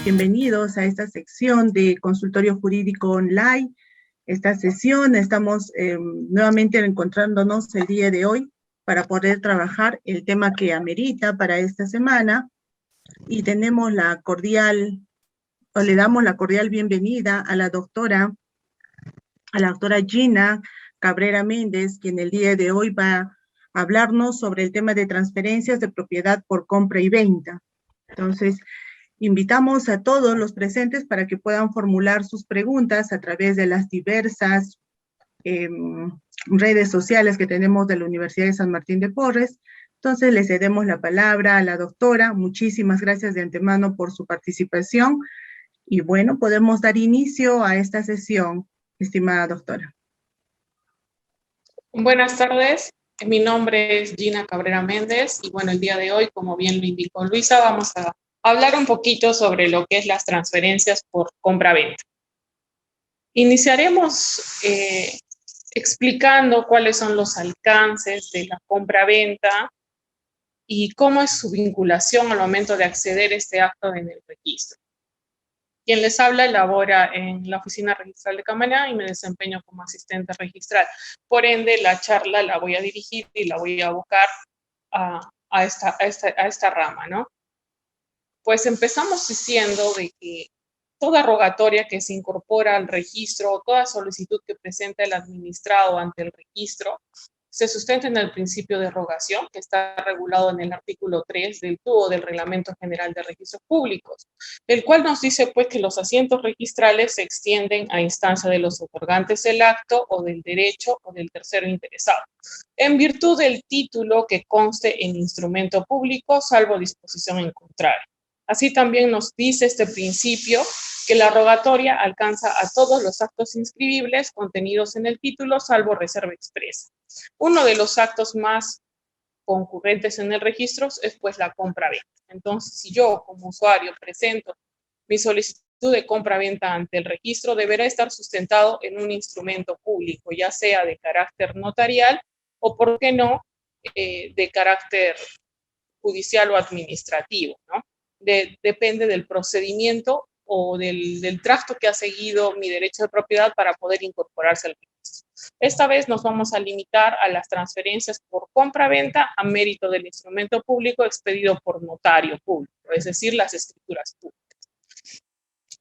Bienvenidos a esta sección de Consultorio Jurídico Online. Esta sesión estamos nuevamente encontrándonos el día de hoy para poder trabajar el tema que amerita para esta semana, y tenemos le damos la cordial bienvenida a la doctora Gina Cabrera Méndez, quien el día de hoy va a hablarnos sobre el tema de transferencias de propiedad por compra y venta. Entonces, invitamos a todos los presentes para que puedan formular sus preguntas a través de las diversas redes sociales que tenemos de la Universidad de San Martín de Porres. Entonces, le cedemos la palabra a la doctora. Muchísimas gracias de antemano por su participación. Y bueno, podemos dar inicio a esta sesión, estimada doctora. Buenas tardes, mi nombre es Gina Cabrera Méndez y bueno, el día de hoy, como bien lo indicó Luisa, vamos a hablar un poquito sobre lo que es las transferencias por compra-venta. Iniciaremos explicando cuáles son los alcances de la compra-venta y cómo es su vinculación al momento de acceder a este acto en el registro. Quien les habla labora en la Oficina Registral de Camaná y me desempeño como asistente registral. Por ende, la charla la voy a dirigir y la voy a abocar a esta rama, ¿no? Pues empezamos diciendo de que toda rogatoria que se incorpora al registro o toda solicitud que presenta el administrado ante el registro se sustenta en el principio de rogación, que está regulado en el artículo 3 del TUO del Reglamento General de Registros Públicos, el cual nos dice pues que los asientos registrales se extienden a instancia de los otorgantes del acto o del derecho o del tercero interesado, en virtud del título que conste en instrumento público, salvo disposición en contrario. Así también nos dice este principio que la rogatoria alcanza a todos los actos inscribibles contenidos en el título, salvo reserva expresa. Uno de los actos más concurrentes en el registro es pues la compra-venta. Entonces, si yo como usuario presento mi solicitud de compra-venta ante el registro, deberá estar sustentado en un instrumento público, ya sea de carácter notarial o, ¿por qué no?, de carácter judicial o administrativo, ¿no? Depende del procedimiento o del tracto que ha seguido mi derecho de propiedad para poder incorporarse al registro. Esta vez nos vamos a limitar a las transferencias por compra-venta a mérito del instrumento público expedido por notario público, es decir, las escrituras públicas.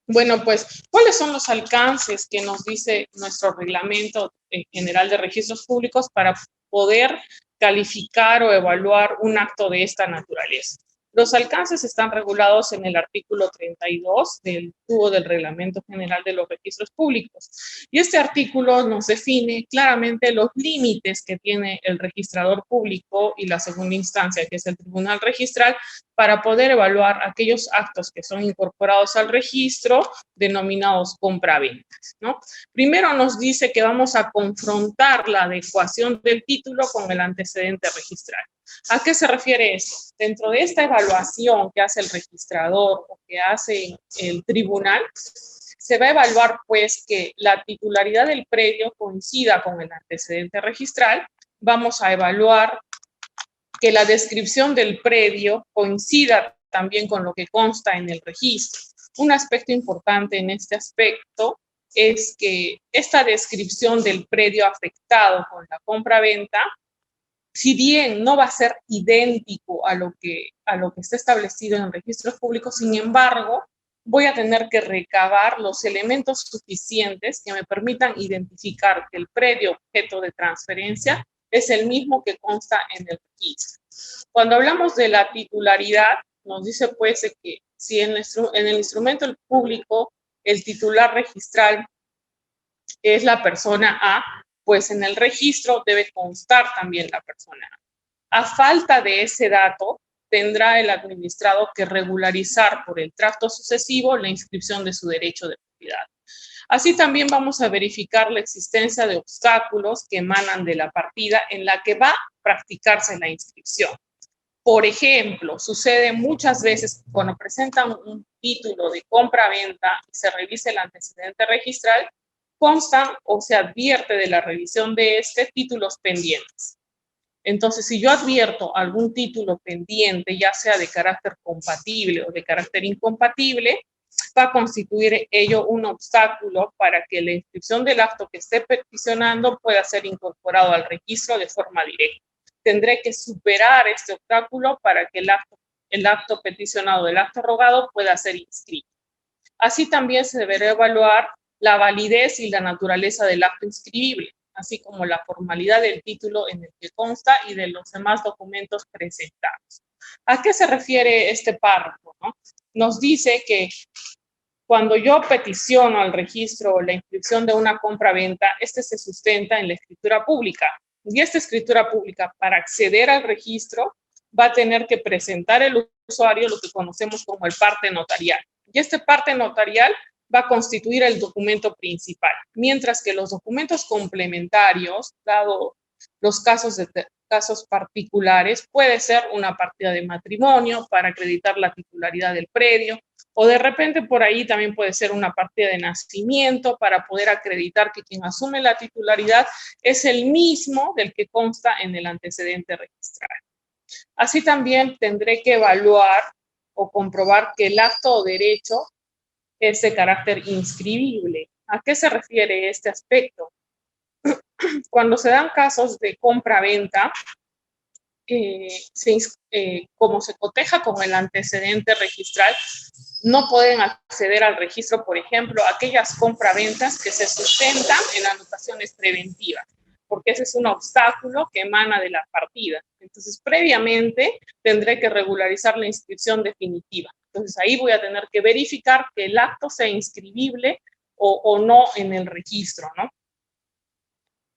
Bueno, pues, ¿cuáles son los alcances que nos dice nuestro Reglamento General de Registros Públicos para poder calificar o evaluar un acto de esta naturaleza? Los alcances están regulados en el artículo 32 del TUO del Reglamento General de los Registros Públicos. Y este artículo nos define claramente los límites que tiene el registrador público y la segunda instancia, que es el Tribunal Registral, para poder evaluar aquellos actos que son incorporados al registro, denominados compraventas, ¿no? Primero nos dice que vamos a confrontar la adecuación del título con el antecedente registral. ¿A qué se refiere esto? Dentro de esta evaluación que hace el registrador o que hace el tribunal, se va a evaluar pues que la titularidad del predio coincida con el antecedente registral. Vamos a evaluar que la descripción del predio coincida también con lo que consta en el registro. Un aspecto importante en este aspecto es que esta descripción del predio afectado con la compra-venta, si bien no va a ser idéntico a lo que está establecido en registros públicos, sin embargo, voy a tener que recabar los elementos suficientes que me permitan identificar que el predio objeto de transferencia es el mismo que consta en el registro. Cuando hablamos de la titularidad, nos dice pues que si en el instrumento público el titular registral es la persona A, pues en el registro debe constar también la persona A. A falta de ese dato, tendrá el administrado que regularizar por el tracto sucesivo la inscripción de su derecho de propiedad. Así también vamos a verificar la existencia de obstáculos que emanan de la partida en la que va a practicarse la inscripción. Por ejemplo, sucede muchas veces cuando presentan un título de compra-venta y se revisa el antecedente registral, constan o se advierte de la revisión de títulos pendientes. Entonces, si yo advierto algún título pendiente, ya sea de carácter compatible o de carácter incompatible, va a constituir ello un obstáculo para que la inscripción del acto que esté peticionando pueda ser incorporado al registro de forma directa. Tendré que superar este obstáculo para que el acto peticionado, el acto rogado, pueda ser inscrito. Así también se deberá evaluar la validez y la naturaleza del acto inscribible, así como la formalidad del título en el que consta y de los demás documentos presentados. ¿A qué se refiere este párrafo, no? Nos dice que cuando yo peticiono al registro la inscripción de una compra-venta, este se sustenta en la escritura pública. Y esta escritura pública, para acceder al registro, va a tener que presentar el usuario lo que conocemos como el parte notarial. Y este parte notarial va a constituir el documento principal, mientras que los documentos complementarios, dado los casos particulares, puede ser una partida de matrimonio para acreditar la titularidad del predio, o de repente por ahí también puede ser una partida de nacimiento para poder acreditar que quien asume la titularidad es el mismo del que consta en el antecedente registral. Así también tendré que evaluar o comprobar que el acto o derecho es de carácter inscribible. ¿A qué se refiere este aspecto? Cuando se dan casos de compra-venta, como se coteja con el antecedente registral, no pueden acceder al registro, por ejemplo, aquellas compraventas que se sustentan en anotaciones preventivas, porque ese es un obstáculo que emana de la partida. Entonces, previamente tendré que regularizar la inscripción definitiva. Entonces, ahí voy a tener que verificar que el acto sea inscribible o no en el registro, ¿no?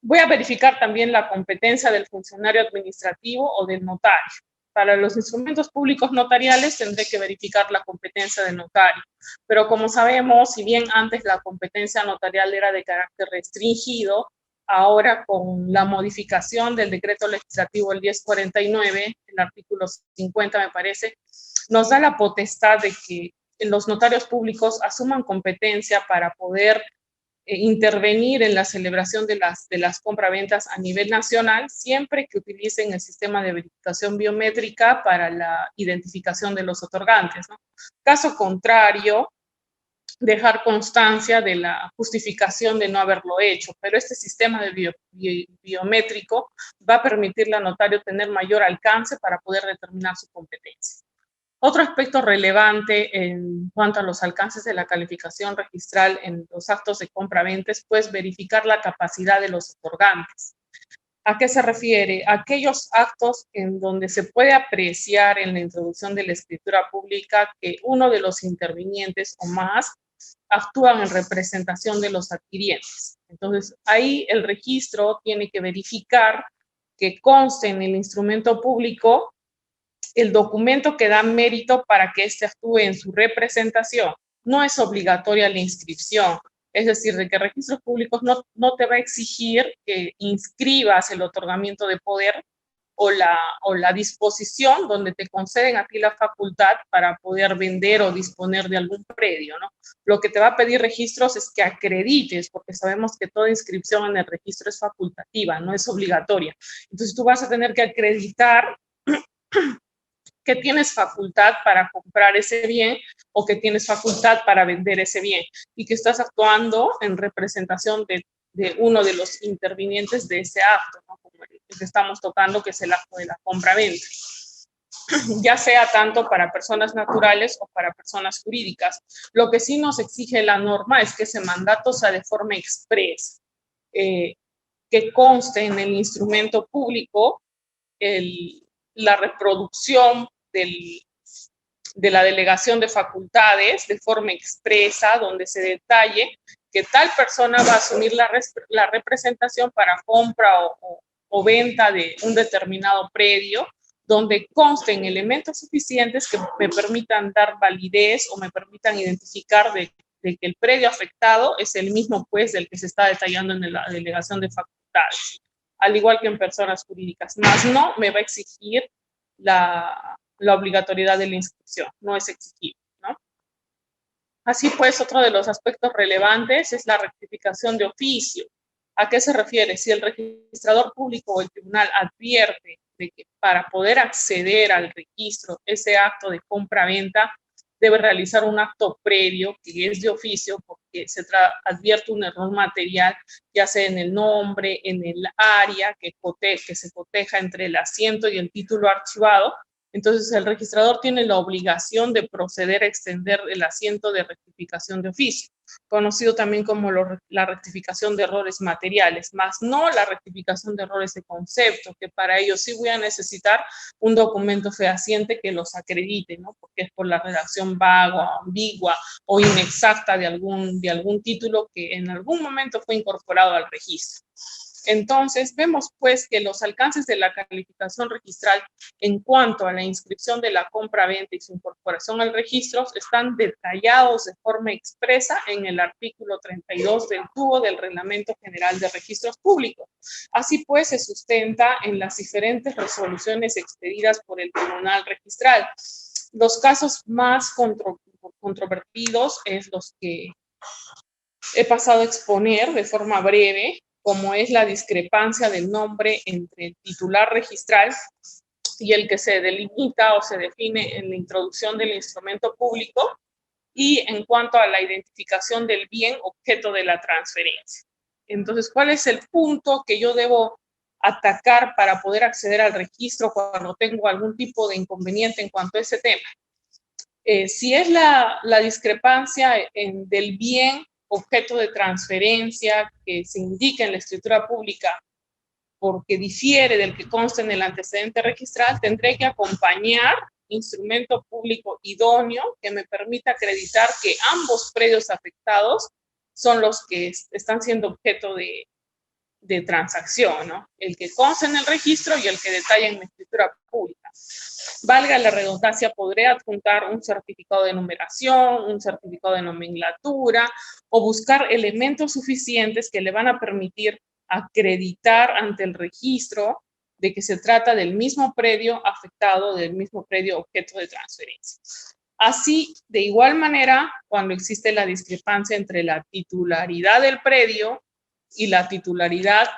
Voy a verificar también la competencia del funcionario administrativo o del notario. Para los instrumentos públicos notariales tendré que verificar la competencia del notario. Pero como sabemos, si bien antes la competencia notarial era de carácter restringido, ahora con la modificación del decreto legislativo el 1049, el artículo 50 me parece, nos da la potestad de que los notarios públicos asuman competencia para poder intervenir en la celebración de las compraventas a nivel nacional, siempre que utilicen el sistema de verificación biométrica para la identificación de los otorgantes, ¿no? Caso contrario, dejar constancia de la justificación de no haberlo hecho, pero este sistema de biométrico va a permitirle al notario tener mayor alcance para poder determinar su competencia. Otro aspecto relevante en cuanto a los alcances de la calificación registral en los actos de compra-venta es pues verificar la capacidad de los otorgantes. ¿A qué se refiere? Aquellos actos en donde se puede apreciar en la introducción de la escritura pública que uno de los intervinientes o más actúan en representación de los adquirientes. Entonces, ahí el registro tiene que verificar que conste en el instrumento público el documento que da mérito para que éste actúe en su representación. No es obligatoria la inscripción, es decir, de que registros públicos no te va a exigir que inscribas el otorgamiento de poder o la disposición donde te conceden a ti la facultad para poder vender o disponer de algún predio, ¿no? Lo que te va a pedir registros es que acredites, porque sabemos que toda inscripción en el registro es facultativa, no es obligatoria. Entonces tú vas a tener que acreditar que tienes facultad para comprar ese bien o que tienes facultad para vender ese bien y que estás actuando en representación de uno de los intervinientes de ese acto, ¿no? Como el que estamos tocando, que es el acto de la compra-venta, ya sea tanto para personas naturales o para personas jurídicas. Lo que sí nos exige la norma es que ese mandato sea de forma expresa, que conste en el instrumento público la reproducción de la delegación de facultades de forma expresa, donde se detalle que tal persona va a asumir la representación para compra o venta de un determinado predio, donde consten elementos suficientes que me permitan dar validez o me permitan identificar de que el predio afectado es el mismo pues del que se está detallando en la delegación de facultades, al igual que en personas jurídicas. Más no me va a exigir la obligatoriedad de la inscripción, no es exigible, ¿no? Así pues, otro de los aspectos relevantes es la rectificación de oficio. ¿A qué se refiere? Si el registrador público o el tribunal advierte de que para poder acceder al registro, ese acto de compra-venta debe realizar un acto previo que es de oficio porque se advierte un error material, ya sea en el nombre, en el área que se coteja entre el asiento y el título archivado. Entonces, el registrador tiene la obligación de proceder a extender el asiento de rectificación de oficio, conocido también como la rectificación de errores materiales, más no la rectificación de errores de concepto, que para ello sí voy a necesitar un documento fehaciente que los acredite, ¿no? Porque es por la redacción vaga, ambigua o inexacta de algún título que en algún momento fue incorporado al registro. Entonces, vemos pues que los alcances de la calificación registral en cuanto a la inscripción de la compra-venta y su incorporación al registro están detallados de forma expresa en el artículo 32 del TUO del Reglamento General de Registros Públicos. Así pues, se sustenta en las diferentes resoluciones expedidas por el Tribunal Registral. Los casos más controvertidos es los que he pasado a exponer de forma breve, como es la discrepancia del nombre entre el titular registral y el que se delimita o se define en la introducción del instrumento público, y en cuanto a la identificación del bien objeto de la transferencia. Entonces, ¿cuál es el punto que yo debo atacar para poder acceder al registro cuando tengo algún tipo de inconveniente en cuanto a ese tema? Si es la discrepancia del bien objeto de transferencia que se indica en la escritura pública porque difiere del que consta en el antecedente registral, tendré que acompañar instrumento público idóneo que me permita acreditar que ambos predios afectados son los que están siendo objeto de transacción, ¿no? El que consta en el registro y el que detalla en mi escritura pública. Valga la redundancia, podré adjuntar un certificado de numeración, un certificado de nomenclatura o buscar elementos suficientes que le van a permitir acreditar ante el registro de que se trata del mismo predio afectado, del mismo predio objeto de transferencia. Así, de igual manera, cuando existe la discrepancia entre la titularidad del predio y la titularidad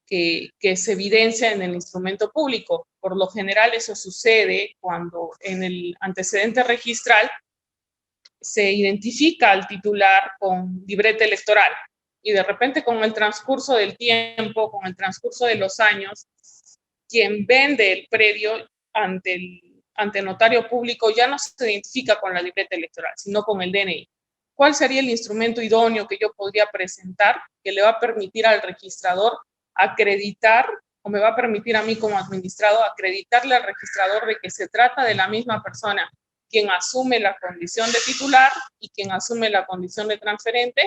que se evidencia en el instrumento público. Por lo general eso sucede cuando en el antecedente registral se identifica al titular con libreta electoral y de repente con el transcurso del tiempo, con el transcurso de los años, quien vende el predio ante el notario público ya no se identifica con la libreta electoral, sino con el DNI. ¿Cuál sería el instrumento idóneo que yo podría presentar que le va a permitir al registrador acreditar, o me va a permitir a mí como administrado acreditarle al registrador de que se trata de la misma persona quien asume la condición de titular y quien asume la condición de transferente?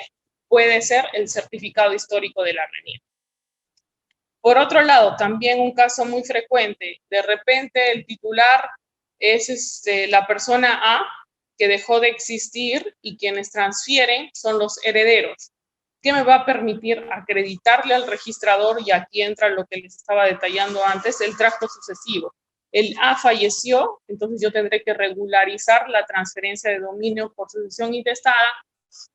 Puede ser el certificado histórico de la RENIEC. Por otro lado, también un caso muy frecuente, de repente el titular es la persona A que dejó de existir y quienes transfieren son los herederos. ¿Qué me va a permitir acreditarle al registrador? Y aquí entra lo que les estaba detallando antes, el tracto sucesivo. El A falleció, entonces yo tendré que regularizar la transferencia de dominio por sucesión intestada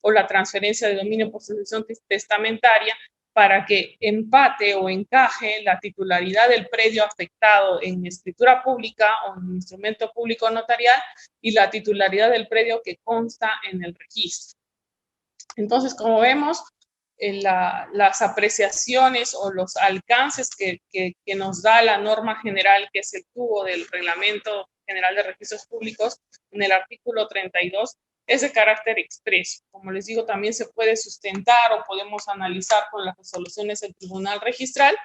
o la transferencia de dominio por sucesión testamentaria para que empate o encaje la titularidad del predio afectado en escritura pública o en instrumento público notarial y la titularidad del predio que consta en el registro. Entonces, como vemos, las apreciaciones o los alcances que nos da la norma general, que es el tubo del Reglamento General de Registros Públicos, en el artículo 32, es de carácter expreso. Como les digo, también se puede sustentar o podemos analizar con las resoluciones del Tribunal Registral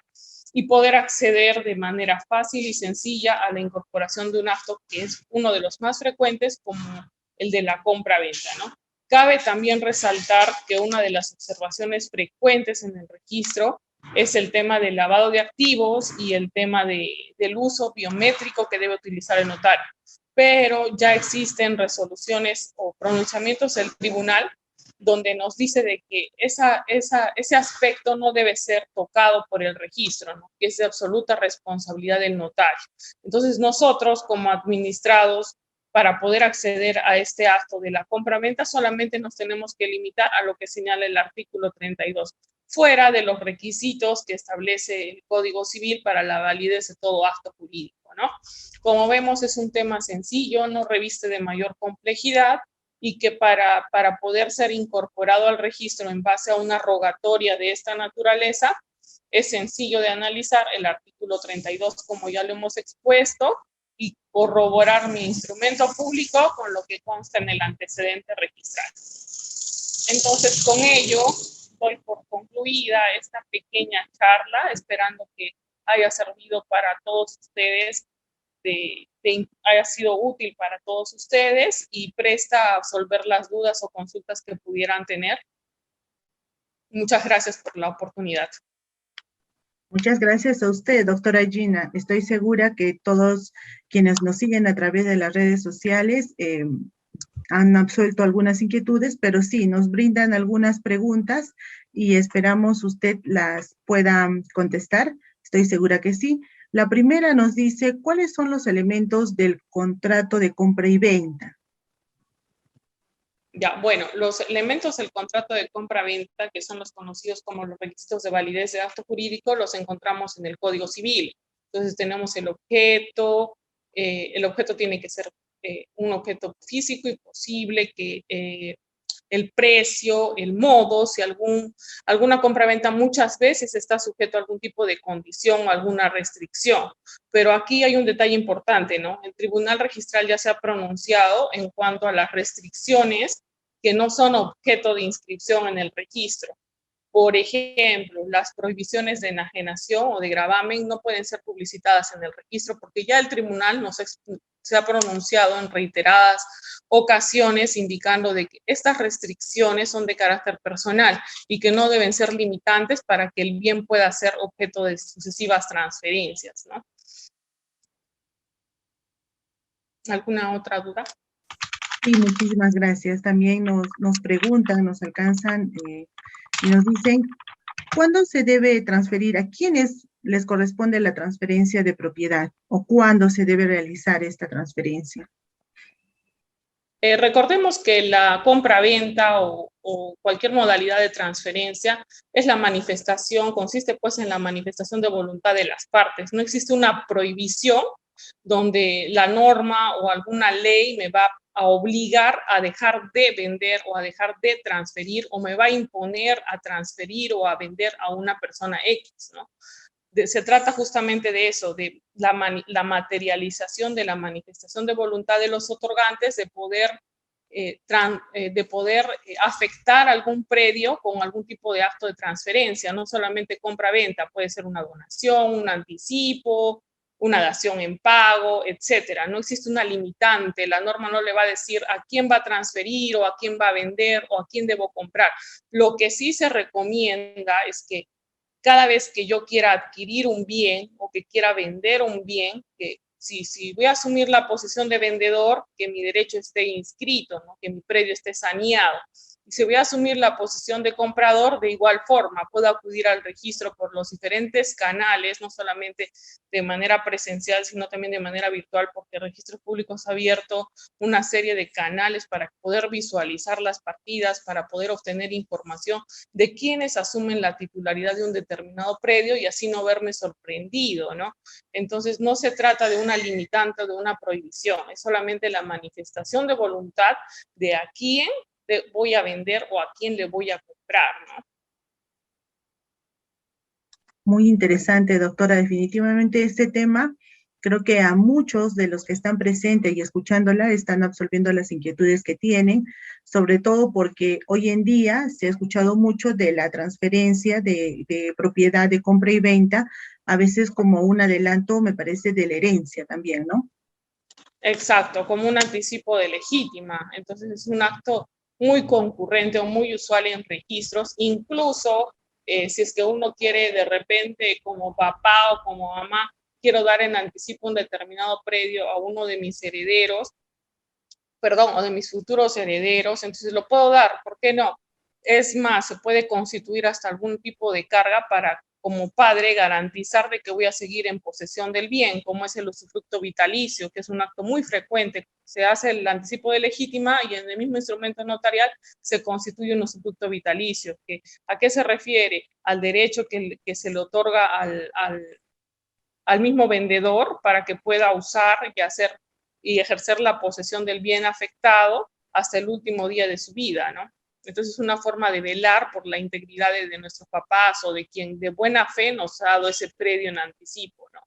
y poder acceder de manera fácil y sencilla a la incorporación de un acto que es uno de los más frecuentes, como el de la compra-venta, ¿no? Cabe también resaltar que una de las observaciones frecuentes en el registro es el tema del lavado de activos y el tema del uso biométrico que debe utilizar el notario. Pero ya existen resoluciones o pronunciamientos del tribunal donde nos dice de que ese aspecto no debe ser tocado por el registro, ¿no? Que es de absoluta responsabilidad del notario. Entonces nosotros como administrados, para poder acceder a este acto de la compra-venta, solamente nos tenemos que limitar a lo que señala el artículo 32, fuera de los requisitos que establece el Código Civil para la validez de todo acto jurídico. público, ¿no? Como vemos, es un tema sencillo, no reviste de mayor complejidad, y que para poder ser incorporado al registro en base a una rogatoria de esta naturaleza, es sencillo de analizar el artículo 32, como ya lo hemos expuesto, y corroborar mi instrumento público con lo que consta en el antecedente registral. Entonces, con ello, doy por concluida esta pequeña charla, esperando que haya servido para todos ustedes, haya sido útil para todos ustedes y presta a absolver las dudas o consultas que pudieran tener. Muchas gracias por la oportunidad. Muchas gracias a usted, doctora Gina. Estoy segura que todos quienes nos siguen a través de las redes sociales han absuelto algunas inquietudes, pero sí, nos brindan algunas preguntas y esperamos usted las pueda contestar. Estoy segura que sí. La primera nos dice, ¿cuáles son los elementos del contrato de compra y venta? Ya, bueno, los elementos del contrato de compra-venta, que son los conocidos como los requisitos de validez de acto jurídico, los encontramos en el Código Civil. Entonces tenemos el objeto tiene que ser un objeto físico y posible, que el precio, el modo, si alguna compraventa muchas veces está sujeto a algún tipo de condición o alguna restricción. Pero aquí hay un detalle importante, ¿no? El Tribunal Registral ya se ha pronunciado en cuanto a las restricciones que no son objeto de inscripción en el registro. Por ejemplo, las prohibiciones de enajenación o de gravamen no pueden ser publicitadas en el registro porque ya el tribunal se ha pronunciado en reiteradas ocasiones indicando de que estas restricciones son de carácter personal y que no deben ser limitantes para que el bien pueda ser objeto de sucesivas transferencias, ¿no? ¿Alguna otra duda? Sí, muchísimas gracias. También nos preguntan, nos alcanzan y nos dicen, ¿cuándo se debe transferir? ¿A quiénes les corresponde la transferencia de propiedad? ¿O cuándo se debe realizar esta transferencia? Recordemos que la compra-venta o cualquier modalidad de transferencia es la manifestación, consiste pues en la manifestación de voluntad de las partes. No existe una prohibición donde la norma o alguna ley me va a obligar a dejar de vender o a dejar de transferir, o me va a imponer a transferir o a vender a una persona X, ¿no? Se trata justamente de eso, de la materialización de la manifestación de voluntad de los otorgantes, de poder afectar algún predio con algún tipo de acto de transferencia, no solamente compra-venta, puede ser una donación, un anticipo, una dación en pago, etcétera. No existe una limitante, la norma no le va a decir a quién va a transferir o a quién va a vender o a quién debo comprar. Lo que sí se recomienda es que cada vez que yo quiera adquirir un bien o que quiera vender un bien, que si voy a asumir la posición de vendedor, que mi derecho esté inscrito, ¿no? Que mi predio esté saneado. Y si voy a asumir la posición de comprador, de igual forma, puedo acudir al registro por los diferentes canales, no solamente de manera presencial, sino también de manera virtual, porque Registros Públicos ha abierto una serie de canales para poder visualizar las partidas, para poder obtener información de quienes asumen la titularidad de un determinado predio y así no verme sorprendido, ¿no? Entonces, no se trata de una limitante o de una prohibición, es solamente la manifestación de voluntad de a quién voy a vender o a quién le voy a comprar, ¿no? Muy interesante, doctora. Definitivamente este tema, creo que a muchos de los que están presentes y escuchándola están absolviendo las inquietudes que tienen, sobre todo porque hoy en día se ha escuchado mucho de la transferencia de propiedad de compra y venta, a veces como un adelanto, me parece, de la herencia también, ¿no? Exacto, como un anticipo de legítima. Entonces es un acto muy concurrente o muy usual en registros, incluso si es que uno quiere de repente como papá o como mamá, quiero dar en anticipo un determinado predio a uno de mis herederos, perdón, o de mis futuros herederos, entonces lo puedo dar, ¿por qué no? Es más, se puede constituir hasta algún tipo de carga para, como padre, garantizar de que voy a seguir en posesión del bien, como es el usufructo vitalicio, que es un acto muy frecuente. Se hace el anticipo de legítima y en el mismo instrumento notarial se constituye un usufructo vitalicio. ¿A qué se refiere? Al derecho que se le otorga al mismo vendedor para que pueda usar y ejercer la posesión del bien afectado hasta el último día de su vida, ¿no? Entonces es una forma de velar por la integridad de nuestros papás o de quien de buena fe nos ha dado ese predio en anticipo, ¿no?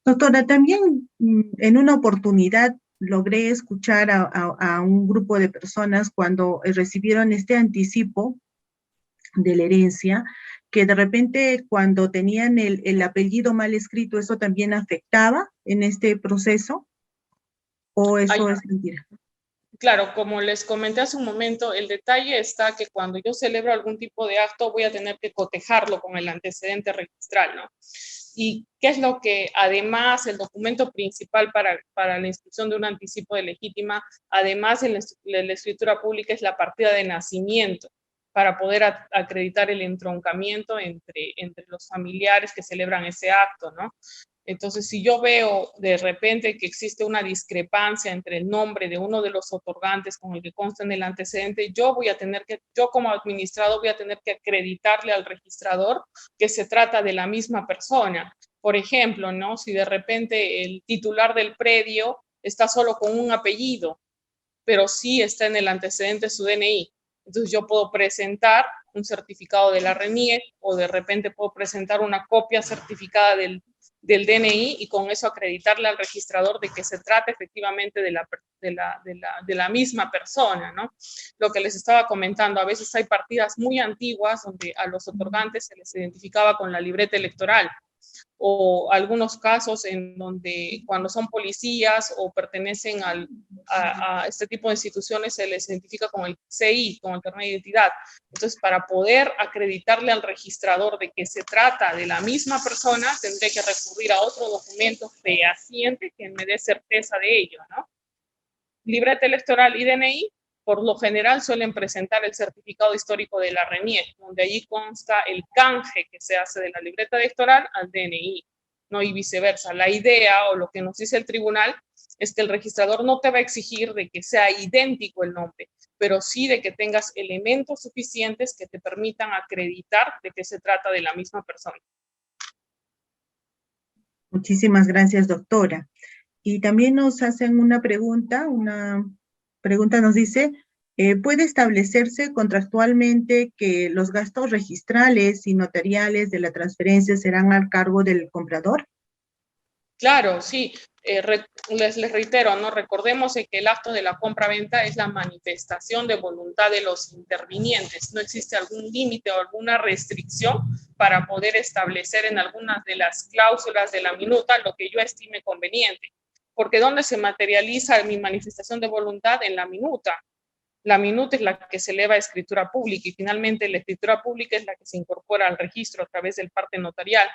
Doctora, también en una oportunidad logré escuchar a un grupo de personas cuando recibieron este anticipo de la herencia, que de repente cuando tenían el apellido mal escrito, ¿eso también afectaba en este proceso? ¿O eso es mentira? Claro, como les comenté hace un momento, el detalle está que cuando yo celebro algún tipo de acto voy a tener que cotejarlo con el antecedente registral, ¿no? Y qué es lo que, además, el documento principal para la inscripción de un anticipo de legítima, además de la escritura pública, es la partida de nacimiento, para poder acreditar el entroncamiento entre los familiares que celebran ese acto, ¿no? Entonces, si yo veo de repente que existe una discrepancia entre el nombre de uno de los otorgantes con el que consta en el antecedente, yo como administrador voy a tener que acreditarle al registrador que se trata de la misma persona. Por ejemplo, ¿no? Si de repente el titular del predio está solo con un apellido, pero sí está en el antecedente su DNI. Entonces yo puedo presentar un certificado de la RENIEC o de repente puedo presentar una copia certificada del DNI y con eso acreditarle al registrador de que se trata efectivamente de la misma persona, ¿no? Lo que les estaba comentando, a veces hay partidas muy antiguas donde a los otorgantes se les identificaba con la libreta electoral, o algunos casos en donde cuando son policías o pertenecen a este tipo de instituciones se les identifica con el CI, con el carnet de identidad. Entonces, para poder acreditarle al registrador de que se trata de la misma persona, tendré que recurrir a otro documento fehaciente que me dé certeza de ello, ¿no? Libreta electoral y DNI, por lo general suelen presentar el certificado histórico de la RENIEC, donde allí consta el canje que se hace de la libreta electoral al DNI, ¿no? Y viceversa. La idea o lo que nos dice el tribunal es que el registrador no te va a exigir de que sea idéntico el nombre, pero sí de que tengas elementos suficientes que te permitan acreditar de que se trata de la misma persona. Muchísimas gracias, doctora. Y también nos hacen una pregunta nos dice, ¿puede establecerse contractualmente que los gastos registrales y notariales de la transferencia serán al cargo del comprador? Claro, sí. Les reitero, ¿no? Recordemos que el acto de la compra-venta es la manifestación de voluntad de los intervinientes. No existe algún límite o alguna restricción para poder establecer en algunas de las cláusulas de la minuta lo que yo estime conveniente. Porque ¿dónde se materializa mi manifestación de voluntad? En la minuta. La minuta es la que se eleva a escritura pública y finalmente la escritura pública es la que se incorpora al registro a través del parte notarial.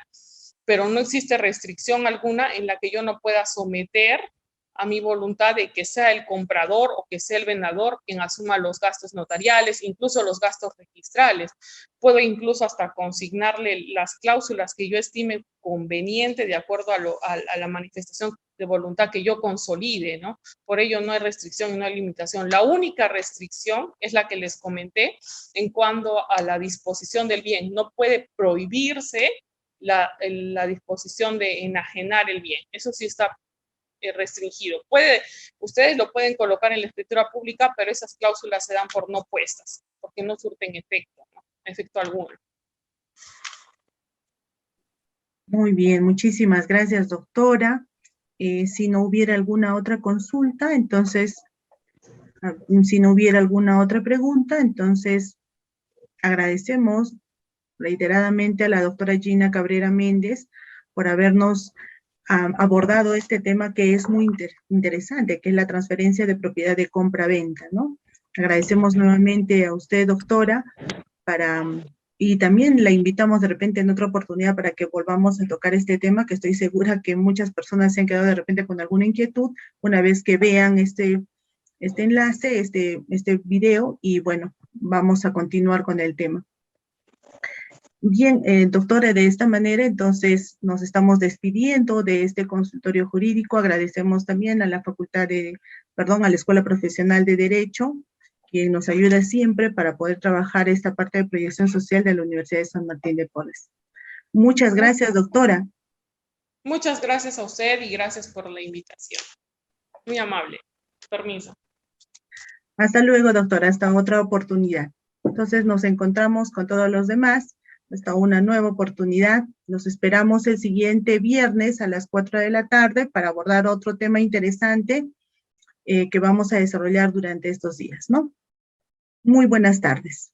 Pero no existe restricción alguna en la que yo no pueda someter a mi voluntad de que sea el comprador o que sea el vendedor quien asuma los gastos notariales, incluso los gastos registrales. Puedo incluso hasta consignarle las cláusulas que yo estime conveniente de acuerdo a la manifestación de voluntad que yo consolide, ¿no? Por ello no hay restricción y no hay limitación. La única restricción es la que les comenté en cuanto a la disposición del bien. No puede prohibirse la disposición de enajenar el bien. Eso sí está restringido. Ustedes lo pueden colocar en la escritura pública, pero esas cláusulas se dan por no puestas, porque no surten efecto, ¿no? Efecto alguno. Muy bien, muchísimas gracias, doctora. Si no hubiera alguna otra consulta, entonces, si no hubiera alguna otra pregunta, entonces agradecemos reiteradamente a la doctora Gina Cabrera Méndez por habernos abordado este tema que es muy interesante, que es la transferencia de propiedad de compra-venta, ¿no? Agradecemos nuevamente a usted, doctora, y también la invitamos de repente en otra oportunidad para que volvamos a tocar este tema, que estoy segura que muchas personas se han quedado de repente con alguna inquietud una vez que vean este enlace, este video, y bueno, vamos a continuar con el tema. Bien, doctora, de esta manera entonces nos estamos despidiendo de este consultorio jurídico. Agradecemos también a la a la Escuela Profesional de Derecho, quien nos ayuda siempre para poder trabajar esta parte de proyección social de la Universidad de San Martín de Porres. Muchas gracias, doctora. Muchas gracias a usted y gracias por la invitación. Muy amable. Permiso. Hasta luego, doctora, hasta otra oportunidad. Entonces nos encontramos con todos los demás hasta una nueva oportunidad. Los esperamos el siguiente viernes a las 4 de la tarde para abordar otro tema interesante que vamos a desarrollar durante estos días, ¿no? Muy buenas tardes.